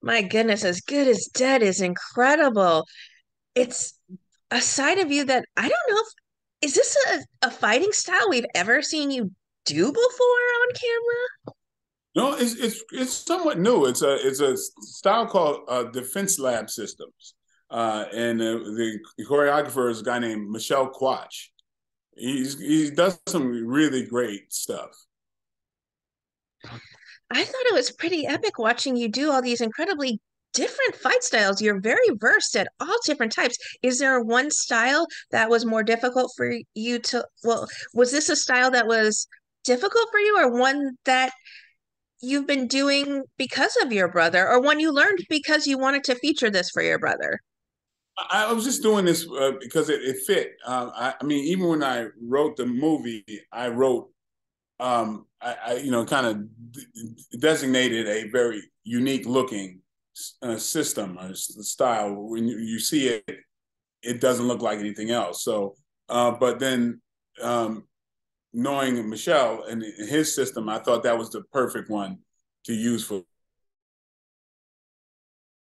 My goodness, As Good as Dead is incredible. It's a side of you that I don't know if is this a fighting style we've ever seen you do before on camera? No, it's somewhat new. It's a style called Defense Lab Systems, and the choreographer is a guy named Michelle Quach. He does some really great stuff. I thought it was pretty epic watching you do all these incredibly different fight styles. You're very versed at all different types. Is there one style that was more difficult for you to, well, was this a style that was difficult for you or one that you've been doing because of your brother or one you learned because you wanted to feature this for your brother? I was just doing this because it fit. I mean, even when I wrote the movie, I wrote, kind of designated a very unique looking system or style. When you see it, it doesn't look like anything else. So, but then knowing Michelle and his system, I thought that was the perfect one to use for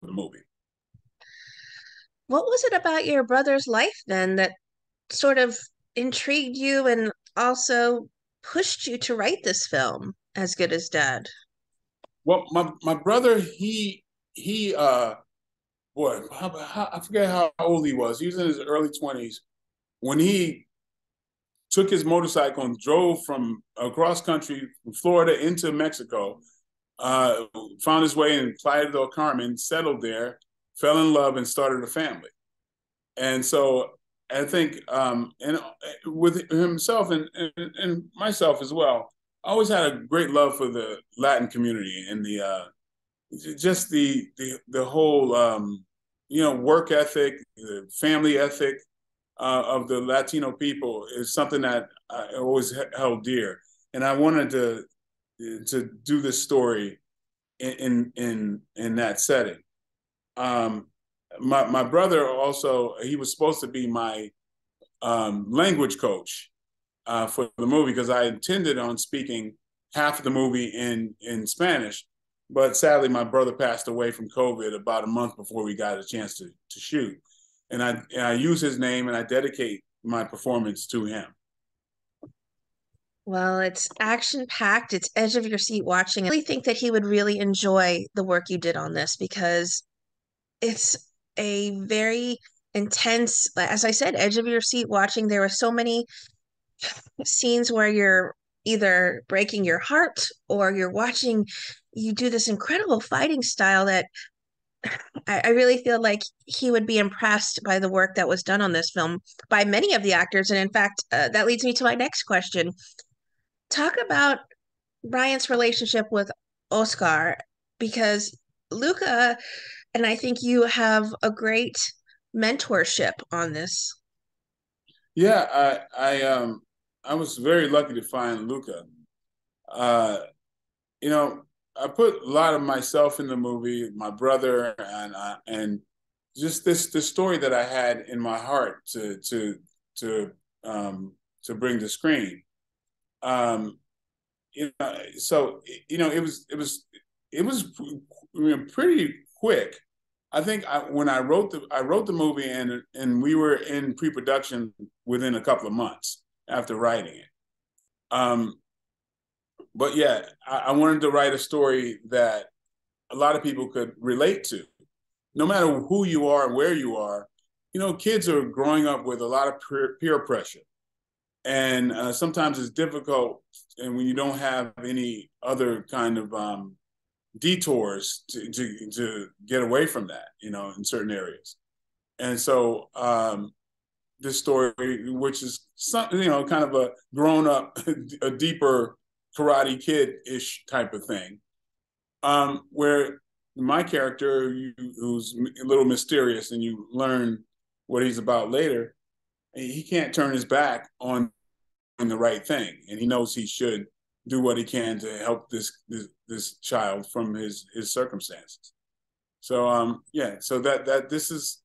the movie. What was it about your brother's life then that sort of intrigued you and also pushed you to write this film, As Good as Dead? Well, my brother, he boy, I forget how old he was. He was in his early 20s when he took his motorcycle and drove from across country from Florida into Mexico. Found his way in Playa del Carmen, settled there, fell in love, and started a family. And so I think, and with himself and myself as well, I always had a great love for the Latin community and just the whole work ethic, the family ethic of the Latino people is something that I always held dear, and I wanted to do this story in that setting. Um, my brother also, he was supposed to be my language coach for the movie because I intended on speaking half of the movie in Spanish, but sadly my brother passed away from COVID about a month before we got a chance to shoot, and I use his name and I dedicate my performance to him. Well, it's action packed, it's edge of your seat watching. I really think that he would really enjoy the work you did on this because it's a very intense, as I said, edge of your seat watching. There were so many scenes where you're either breaking your heart or you're watching you do this incredible fighting style that I really feel like he would be impressed by the work that was done on this film by many of the actors. And in fact, that leads me to my next question. Talk about Brian's relationship with Oscar because Luca and I think you have a great mentorship on this. Yeah, I was very lucky to find Luca. Uh, you know, I put a lot of myself in the movie, my brother, and just this story that I had in my heart to to bring to screen. Um, so it was pretty quick. I think when I wrote the movie and we were in pre-production within a couple of months after writing it. Um, but yeah, I wanted to write a story that a lot of people could relate to, no matter who you are and where you are. Kids are growing up with a lot of peer pressure, and sometimes it's difficult, and when you don't have any other kind of detours to get away from that, in certain areas. And so this story, which is kind of a grown up, a deeper Karate Kid ish type of thing, where my character, who's a little mysterious, and you learn what he's about later, he can't turn his back on the right thing, and he knows he should do what he can to help this child from his circumstances. So yeah, so that this is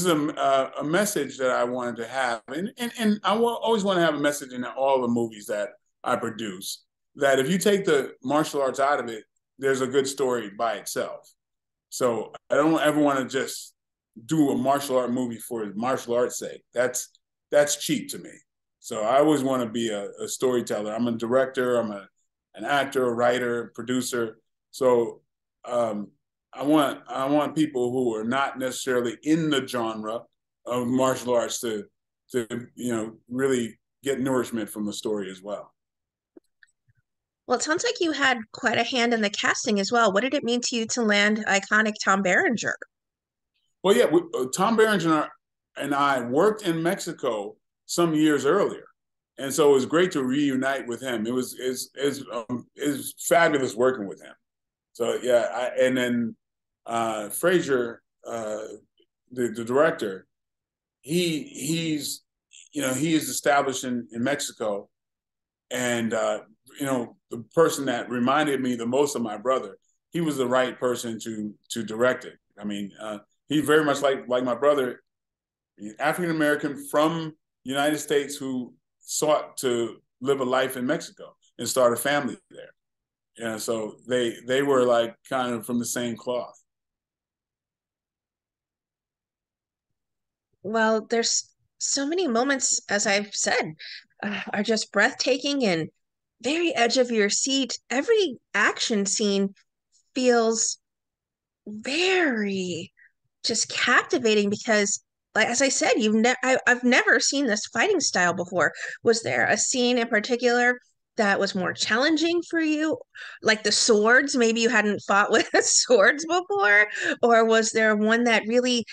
a message that I wanted to have, and always want to have a message in all the movies that I produce. That if you take the martial arts out of it, there's a good story by itself. So I don't ever want to just do a martial art movie for martial arts sake. That's cheap to me. So I always want to be a storyteller. I'm a director. An actor, a writer, producer. So I want people who are not necessarily in the genre of martial arts to really get nourishment from the story as well. Well, it sounds like you had quite a hand in the casting as well. What did it mean to you to land iconic Tom Berenger? Well, yeah, Tom Berenger and I worked in Mexico some years earlier, and so it was great to reunite with him. It was fabulous working with him. So yeah, and then Fraser, the director, he is established in Mexico, and the person that reminded me the most of my brother, he was the right person to direct it. I mean, he very much like my brother, African American from the United States who sought to live a life in Mexico and start a family there. Yeah, so they were like kind of from the same cloth. Well, there's so many moments, as I've said, are just breathtaking and very edge of your seat. Every action scene feels very just captivating because, like as I said, I've never seen this fighting style before. Was there a scene in particular that was more challenging for you? Like the swords, maybe you hadn't fought with swords before, or was there one that really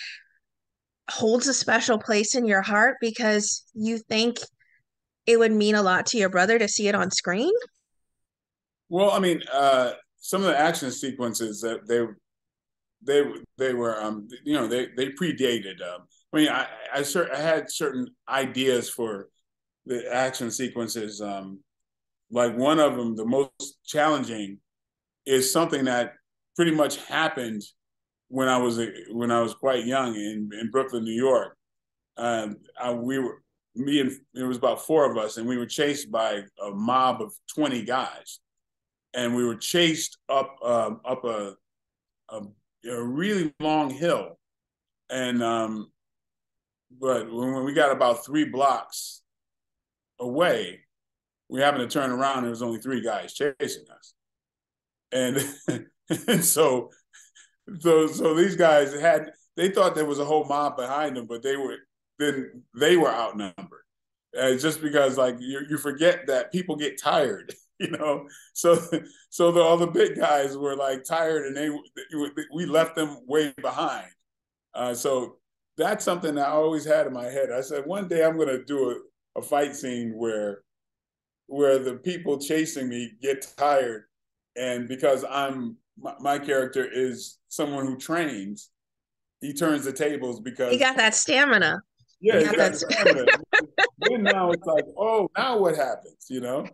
holds a special place in your heart because you think it would mean a lot to your brother to see it on screen? Well, I mean, some of the action sequences that they were they predated. I mean, I had certain ideas for the action sequences. Like one of them, the most challenging, is something that pretty much happened when I was quite young in Brooklyn, New York. We were me and it was about four of us, and we were chased by a mob of 20 guys, and we were chased up a, a really long hill, and but when we got about 3 blocks away, we happened to turn around. And there was only 3 guys chasing us, and and so these guys they thought there was a whole mob behind them, but they were outnumbered. Just because like you forget that people get tired, you know. So all the big guys were like tired, and we left them way behind. So that's something I always had in my head. I said one day I'm going to do a fight scene where the people chasing me get tired, and because my character is someone who trains, he turns the tables You because got that stamina. yeah, You he got got that. the stamina. Then now it's like, oh, now what happens? You know?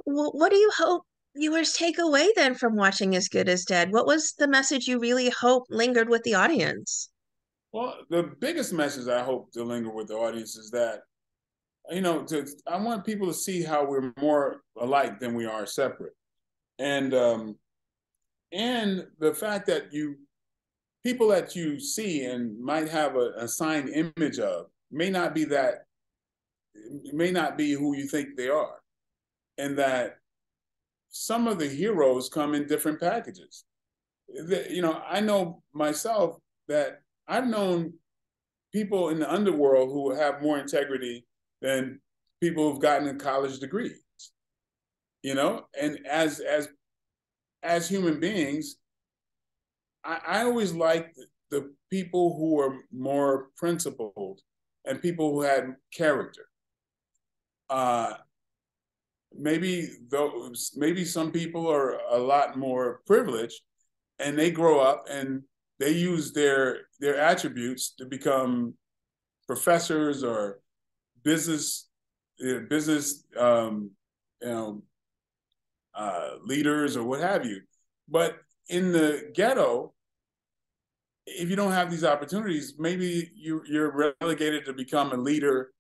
Well, what do you hope viewers take away then from watching As Good as Dead? What was the message you really hope lingered with the audience? Well, the biggest message I hope to linger with the audience is that I want people to see how we're more alike than we are separate, and the fact that you people that you see and might have a assigned image of may not be who you think they are, and that some of the heroes come in different packages. I know myself that I've known people in the underworld who have more integrity than people who've gotten college degrees. And as human beings, I always liked the people who were more principled and people who had character. Uh, maybe some people are a lot more privileged, and they grow up and they use their attributes to become professors or business business you know leaders or what have you. But in the ghetto, if you don't have these opportunities, maybe you're relegated to become a leader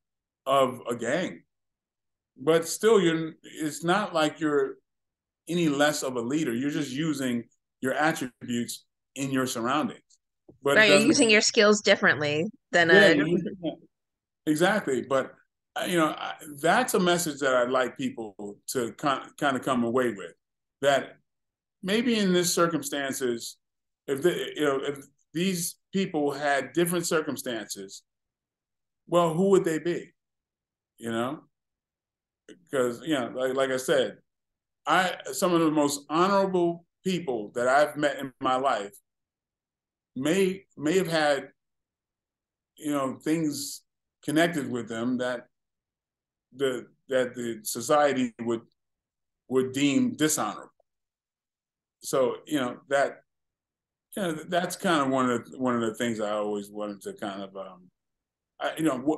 of a gang. But still, it's not like you're any less of a leader. You're just using your attributes in your surroundings. But it Right, you're doesn't. using your skills differently than Yeah, a exactly. But that's a message that I'd like people to kind of come away with. That maybe in this circumstances, if these people had different circumstances, well, who would they be? You know, because like I said, some of the most honorable people that I've met in my life may have had things connected with them that the society would deem dishonorable. So that's kind of one of the things I always wanted to kind of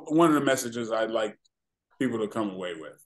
one of the messages I'd like people to come away with.